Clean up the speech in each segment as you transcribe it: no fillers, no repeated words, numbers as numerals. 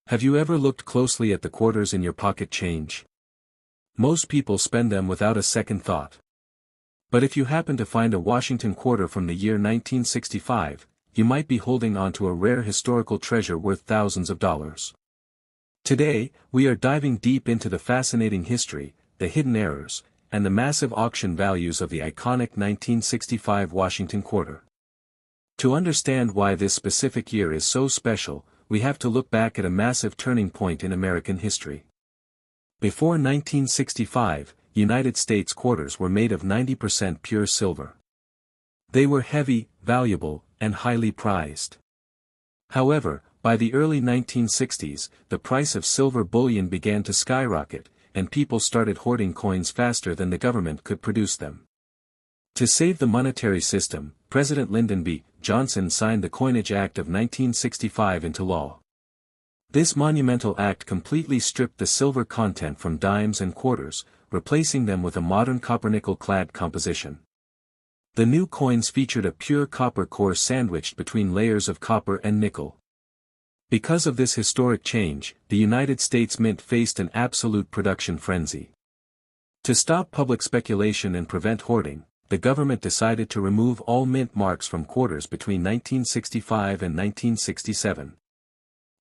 Have you ever looked closely at the quarters in your pocket change? Most people spend them without a second thought. But if you happen to find a Washington quarter from the year 1965, you might be holding on to a rare historical treasure worth thousands of dollars. Today, we are diving deep into the fascinating history, the hidden errors, and the massive auction values of the iconic 1965 Washington quarter. To understand why this specific year is so special, we have to look back at a massive turning point in American history. Before 1965, United States quarters were made of 90% pure silver. They were heavy, valuable, and highly prized. However, by the early 1960s, the price of silver bullion began to skyrocket, and people started hoarding coins faster than the government could produce them. To save the monetary system, President Lyndon B. Johnson signed the Coinage Act of 1965 into law. This monumental act completely stripped the silver content from dimes and quarters, replacing them with a modern copper-nickel clad composition. The new coins featured a pure copper core sandwiched between layers of copper and nickel. Because of this historic change, the United States Mint faced an absolute production frenzy. To stop public speculation and prevent hoarding, the government decided to remove all mint marks from quarters between 1965 and 1967.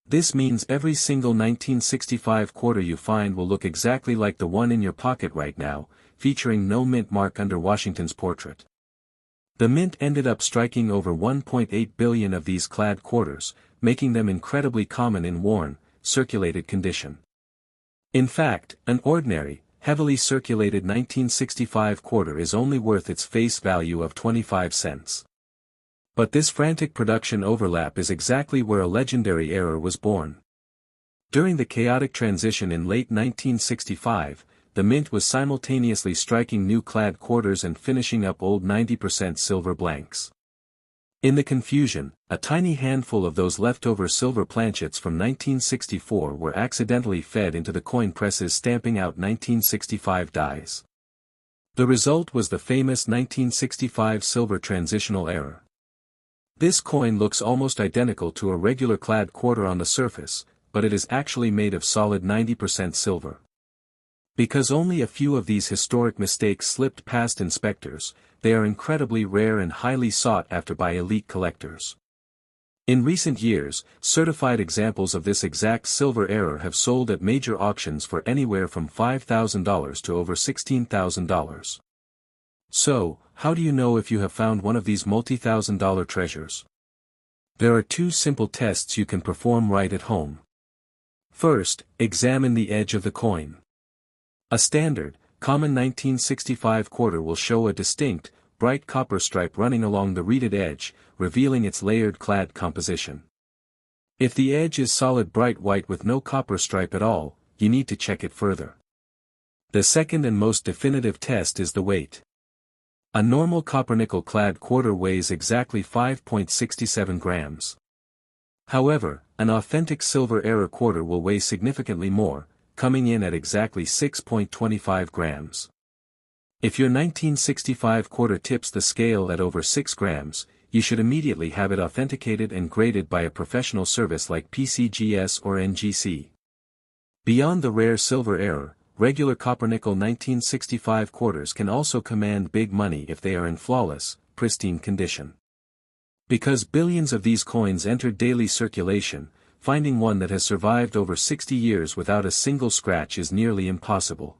This means every single 1965 quarter you find will look exactly like the one in your pocket right now, featuring no mint mark under Washington's portrait. The mint ended up striking over 1.8 billion of these clad quarters, making them incredibly common in worn, circulated condition. In fact, an ordinary, heavily circulated 1965 quarter is only worth its face value of 25 cents. But this frantic production overlap is exactly where a legendary error was born. During the chaotic transition in late 1965, the mint was simultaneously striking new clad quarters and finishing up old 90% silver blanks. In the confusion, a tiny handful of those leftover silver planchets from 1964 were accidentally fed into the coin presses stamping out 1965 dies. The result was the famous 1965 silver transitional error. This coin looks almost identical to a regular clad quarter on the surface, but it is actually made of solid 90% silver. Because only a few of these historic mistakes slipped past inspectors, they are incredibly rare and highly sought after by elite collectors. In recent years, certified examples of this exact silver error have sold at major auctions for anywhere from $5,000 to over $16,000. So, how do you know if you have found one of these multi-thousand-dollar treasures? There are two simple tests you can perform right at home. First, examine the edge of the coin. A standard, common 1965 quarter will show a distinct, bright copper stripe running along the reeded edge, revealing its layered clad composition. If the edge is solid bright white with no copper stripe at all, you need to check it further. The second and most definitive test is the weight. A normal copper-nickel clad quarter weighs exactly 5.67 grams. However, an authentic silver era quarter will weigh significantly more, coming in at exactly 6.25 grams. If your 1965 quarter tips the scale at over 6 grams, you should immediately have it authenticated and graded by a professional service like PCGS or NGC. Beyond the rare silver error, regular copper-nickel 1965 quarters can also command big money if they are in flawless, pristine condition. Because billions of these coins enter daily circulation, finding one that has survived over 60 years without a single scratch is nearly impossible.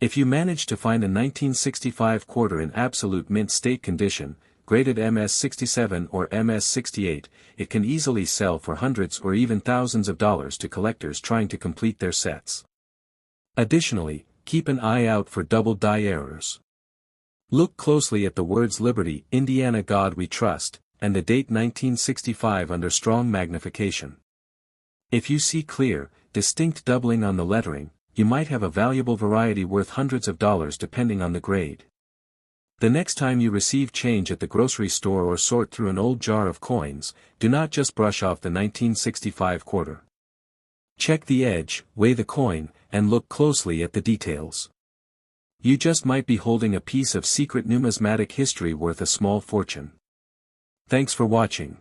If you manage to find a 1965 quarter in absolute mint state condition, graded MS-67 or MS-68, it can easily sell for hundreds or even thousands of dollars to collectors trying to complete their sets. Additionally, keep an eye out for double die errors. Look closely at the words Liberty, Indiana God We Trust, and the date 1965 under strong magnification. If you see clear, distinct doubling on the lettering, you might have a valuable variety worth hundreds of dollars depending on the grade. The next time you receive change at the grocery store or sort through an old jar of coins, do not just brush off the 1965 quarter. Check the edge, weigh the coin, and look closely at the details. You just might be holding a piece of secret numismatic history worth a small fortune. Thanks for watching.